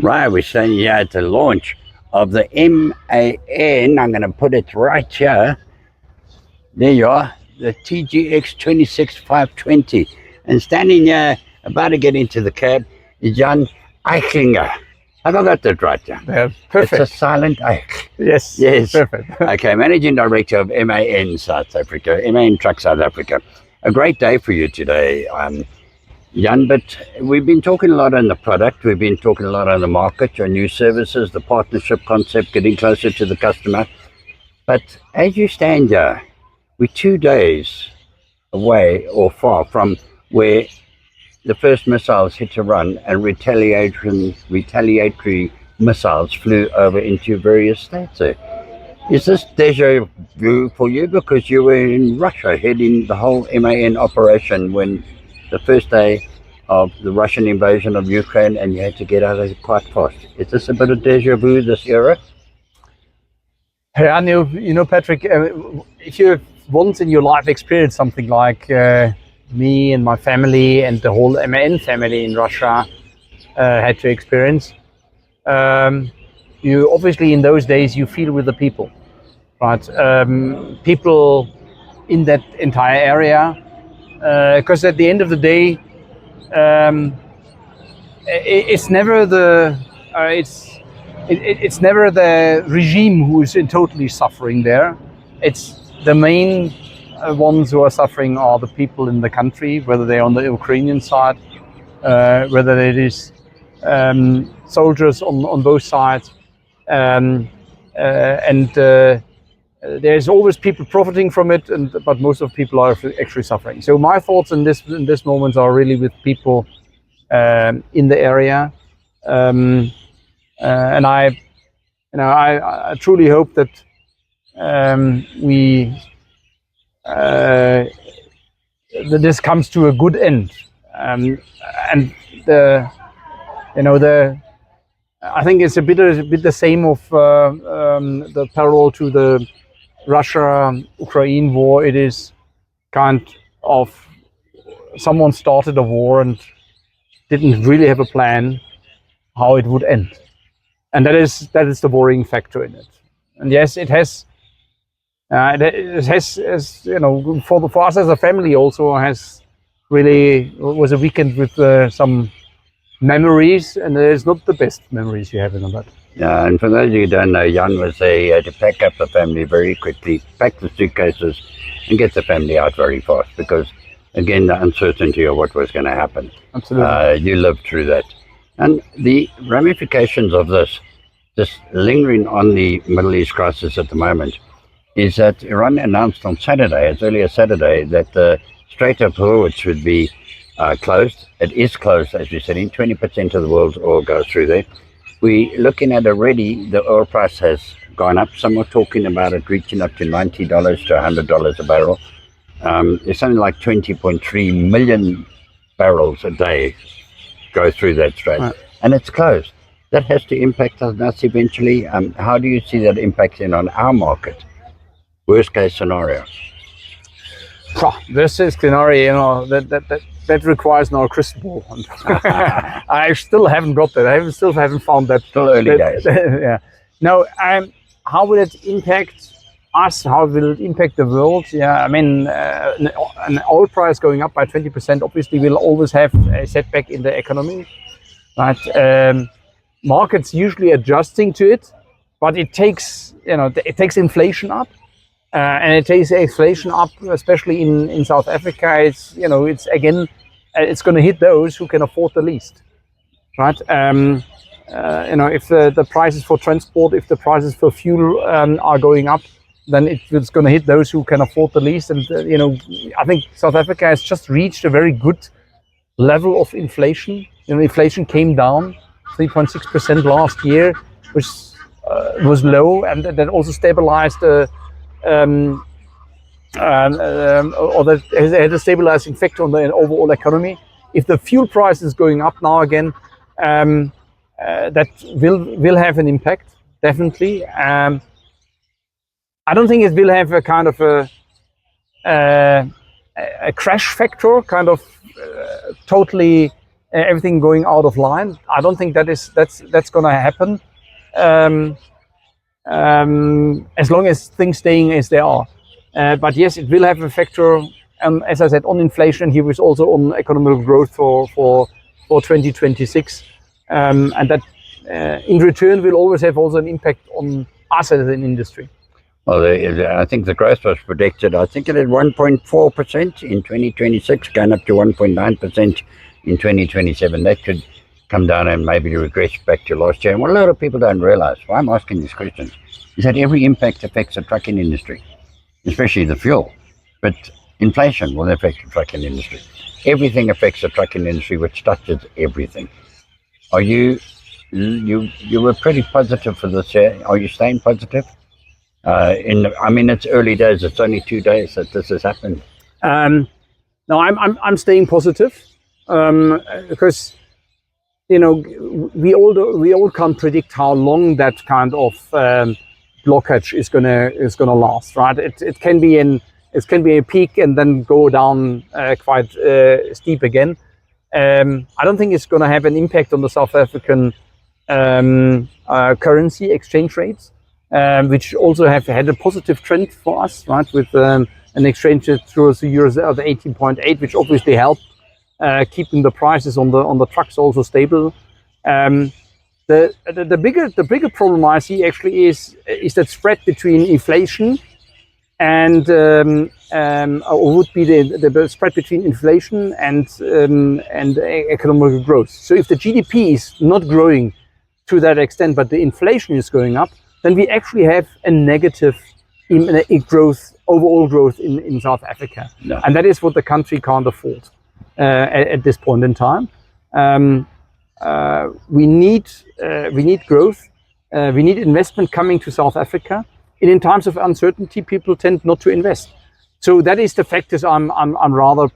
Right, we're standing here at the launch of the MAN. I'm going to put it right here. There you are, the TGX 26 520. And standing here, about to get into the cab, is Jan Aichinger. Have I got that right, Jan? Yeah, perfect. It's a silent Eich. Yes, Yes. perfect. Okay, Managing Director of MAN South Africa, MAN Truck South Africa. A great day for you today, Jan, but we've been talking a lot on the product, we've been talking a lot on the market, your new services, the partnership concept, getting closer to the customer. But as you stand here, we're 2 days away or far from where the first missiles hit Iran and retaliatory missiles flew over into various states there. Is this deja vu for you because you were in Russia heading the whole MAN operation when the first day of the Russian invasion of Ukraine and you had to get out of it quite fast? Is this a bit of deja vu this era? Hey, I know, Patrick, if you once in your life experienced something like me and my family and the whole MAN family in Russia had to experience, you obviously in those days you feel with the people, right? People in that entire area, because at the end of the day, it's never it's never the regime who is totally suffering there. It's the main ones who are suffering are the people in the country, whether they're on the Ukrainian side, whether it is soldiers on both sides, and there's always people profiting from it, but most of people are actually suffering. So my thoughts in this moment are really with people in the area, and I truly hope that that this comes to a good end, and I think it's a bit the same of the parallel to the Russia-Ukraine war. It is kind of someone started a war and didn't really have a plan how it would end, and that is the worrying factor in it. And yes, it has for us as a family also has really was a weekend with some memories, and it's not the best memories you have in that. Yeah, and for those of you who don't know, Jan was there to pack up the family very quickly, pack the suitcases and get the family out very fast because, again, the uncertainty of what was going to happen. Absolutely. You lived through that. And the ramifications of this, just lingering on the Middle East crisis at the moment, is that Iran announced on Saturday, as early as Saturday, that the Strait of Hormuz would be closed. It is closed, as we said, 20% of the world's oil goes through there. We're looking at already the oil price has gone up. Some are talking about it reaching up to $90 to $100 a barrel. It's something like 20.3 million barrels a day go through that strait, right. And it's closed. That has to impact on us eventually. How do you see that impacting on our market? Worst case scenario. Worst case scenario, that requires no crystal ball. I still haven't got that. I still haven't found that. Still early days. Yeah. No. How will it impact us? How will it impact the world? Yeah. I mean, an oil price going up by 20% obviously will always have a setback in the economy, right? Markets usually adjusting to it, but it takes inflation up. And it takes inflation up, especially in South Africa. It's again, it's going to hit those who can afford the least, right? If the prices for transport, if the prices for fuel are going up, then it's going to hit those who can afford the least. And I think South Africa has just reached a very good level of inflation. Inflation came down 3.6% last year, which was low, and that also stabilized. Or that had a stabilizing factor on the overall economy. If the fuel price is going up now again, that will have an impact, definitely. I don't think it will have a kind of a crash factor, kind of totally everything going out of line. I don't think that's going to happen as long as things staying as they are. But yes, it will have a factor, as I said, on inflation. Here is also on economic growth for 2026, and that in return will always have also an impact on us as an industry. Well, I think the growth was predicted, I think it at 1.4% in 2026, going up to 1.9% in 2027. That could come down and maybe regress back to last year. And what a lot of people don't realize, why I'm asking these questions, is that every impact affects the trucking industry, especially the fuel. But inflation will affect the trucking industry. Everything affects the trucking industry, which touches everything. Are you were pretty positive for this year. Are you staying positive? I mean, it's early days. It's only 2 days that this has happened. No, I'm staying positive because we all can't predict how long that kind of blockage is gonna last, right? It can be a peak and then go down quite steep again. I don't think it's gonna have an impact on the South African currency exchange rates, which also have had a positive trend for us, right? With an exchange rate through the euro of 18.8, which obviously helped keeping the prices on the trucks also stable. The bigger problem I see actually is that spread between inflation and or would be the spread between inflation and economic growth. So if the GDP is not growing to that extent, but the inflation is going up, then we actually have a negative overall growth in South Africa. No. And that is what the country can't afford at this point in time. We need growth. We need investment coming to South Africa. And in times of uncertainty, people tend not to invest. So that is the factors I'm rather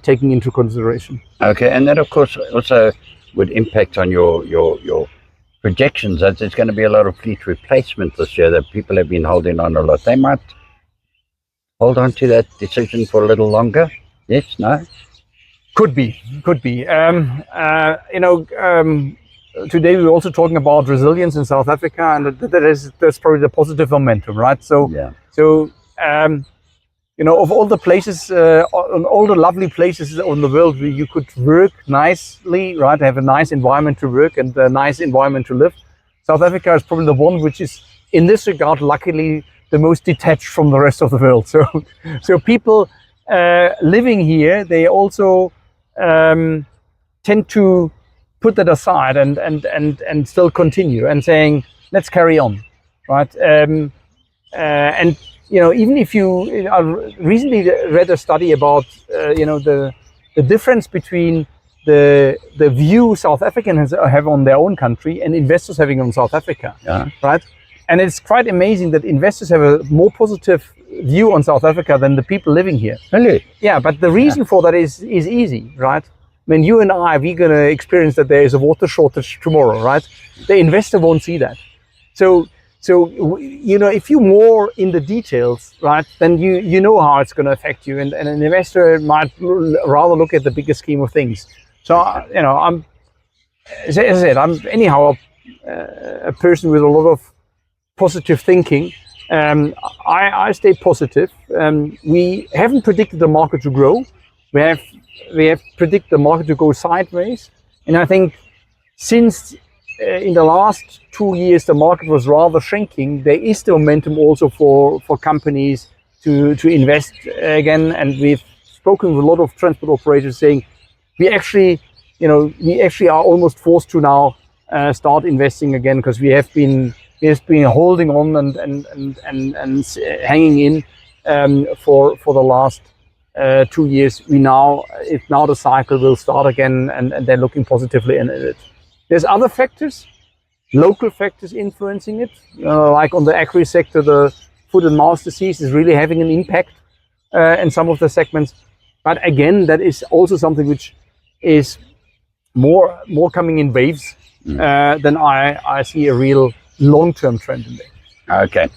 taking into consideration. Okay, and that of course also would impact on your projections that there's going to be a lot of fleet replacement this year that people have been holding on a lot. They might hold on to that decision for a little longer. Yes, no? Could be. Today we're also talking about resilience in South Africa, and that's probably the positive momentum, right? So, yeah. Of all the places, on all the lovely places in the world where you could work nicely, right? Have a nice environment to work and a nice environment to live. South Africa is probably the one which is, in this regard, luckily the most detached from the rest of the world. So people living here, they also tend to put that aside and still continue and saying, let's carry on, right? And even if you recently read a study about the difference between the view South Africans have on their own country and investors having on South Africa, right? And it's quite amazing that investors have a more positive view on South Africa than the people living here. Really? Yeah, but the reason for that is easy, right? I mean, you and I, we're going to experience that there is a water shortage tomorrow, right? The investor won't see that. So if you're more in the details, right, then you know how it's going to affect you, and an investor might rather look at the bigger scheme of things. So I'm, as I said, I'm anyhow a person with a lot of positive thinking. I stay positive. We haven't predicted the market to grow. We have predicted the market to go sideways, and I think since in the last 2 years the market was rather shrinking, there is the momentum also for companies to invest again. And we've spoken with a lot of transport operators saying we actually are almost forced to now start investing again, because we have been holding on and hanging in for the last 2 years. Now the cycle will start again, and they're looking positively in it. There's other factors, local factors influencing it, like on the agri sector, the foot and mouth disease is really having an impact in some of the segments. But again, that is also something which is more coming in waves than I see a real long-term trend in there. Okay.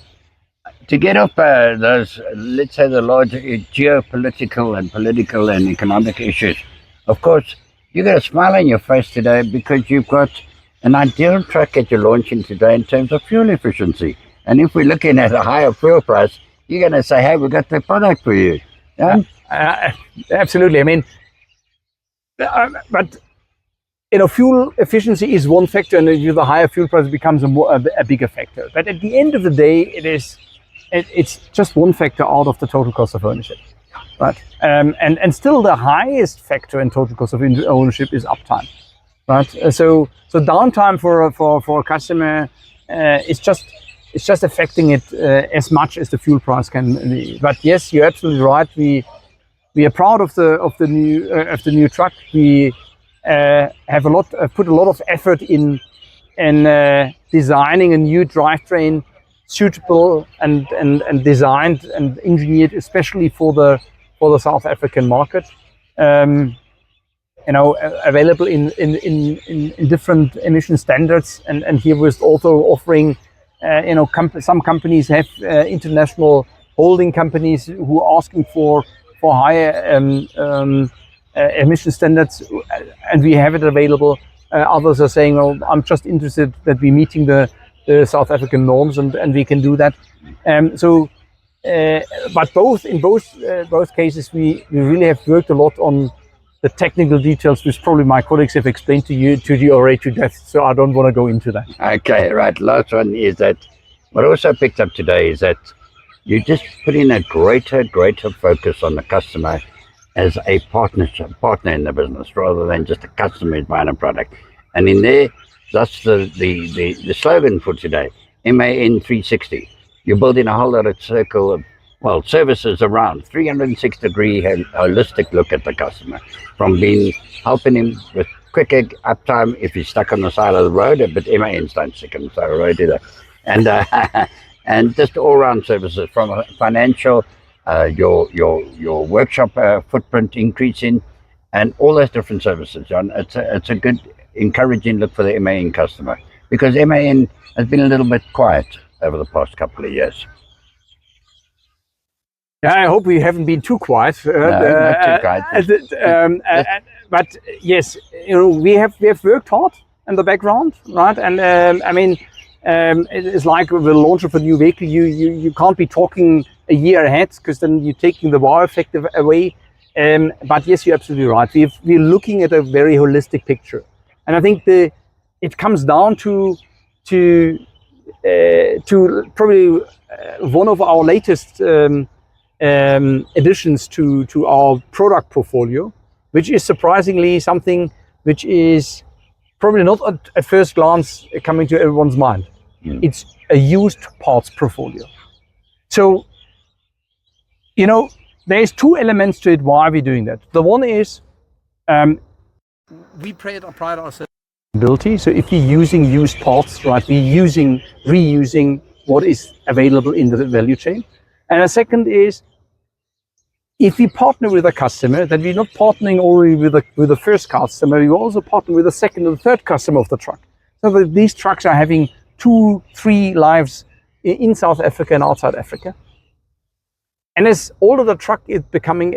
To get off those, let's say, the larger geopolitical and political and economic issues, of course, You got a smile on your face today because you've got an ideal truck that you're launching today in terms of fuel efficiency. And if we're looking at a higher fuel price, you're going to say, hey, we got the product for you. Yeah? Absolutely. I mean, but fuel efficiency is one factor, and with the higher fuel price, it becomes a bigger factor. But at the end of the day, it's just one factor out of the total cost of ownership, right? And still, the highest factor in total cost of ownership is uptime, right? So downtime for a customer is just affecting it as much as the fuel price can be. But yes, you're absolutely right. We are proud of the new truck. We have put a lot of effort in designing a new drivetrain suitable and designed and engineered especially for the South African market. Available in different emission standards, and here we're also offering. Some companies have international holding companies who are asking for higher emission standards, and we have it available. Others are saying, "Oh, I'm just interested that we're meeting the South African norms, and we can do that." But in both cases, we really have worked a lot on the technical details, which probably my colleagues have explained to you already to death. So I don't want to go into that. Okay, right. Last one is that what I also picked up today is that you just put in a greater focus on the customer as a partner in the business, rather than just a customer who's buying a product. And in there, that's the slogan for today, MAN360. You're building a whole lot of services around 360-degree holistic look at the customer, from helping him with quicker uptime if he's stuck on the side of the road, but MANs don't stick on the side of the road either. And and just all-round services from a financial, your workshop footprint increasing, and all those different services, John. It's a good, encouraging look for the MAN customer, because MAN has been a little bit quiet over the past couple of years. Yeah, I hope we haven't been too quiet. No, not too quiet. But yes, we have worked hard in the background, right? And it's like with the launch of a new vehicle, you can't be talking a year ahead, because then you're taking the wow effect away. But yes, you're absolutely right. We're looking at a very holistic picture, and I think it comes down to probably one of our latest additions to our product portfolio, which is surprisingly something which is probably not at first glance coming to everyone's mind. It's a used parts portfolio. So, there's two elements to it why we're doing that. The one is we pride ourselves on ability. So if you're using used parts, right, we're reusing what is available in the value chain. And the second is, if we partner with a customer, then we're not partnering only with the first customer, we also partner with the second and third customer of the truck. So that these trucks are having 2-3 lives in South Africa and outside Africa. And as older the truck is becoming,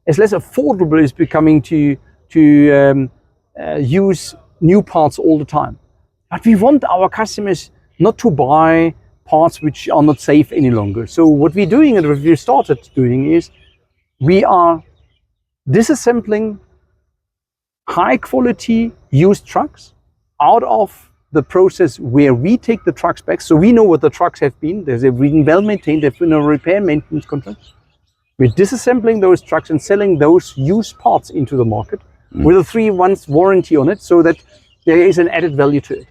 as less affordable it's becoming to use new parts all the time. But we want our customers not to buy parts which are not safe any longer. So what we're doing, and what we started doing, is we are disassembling high quality used trucks out of the process where we take the trucks back. So we know what the trucks have been. They've been well maintained. They've been a repair maintenance contract. We're disassembling those trucks and selling those used parts into the market with a 3 months warranty on it, so that there is an added value to it.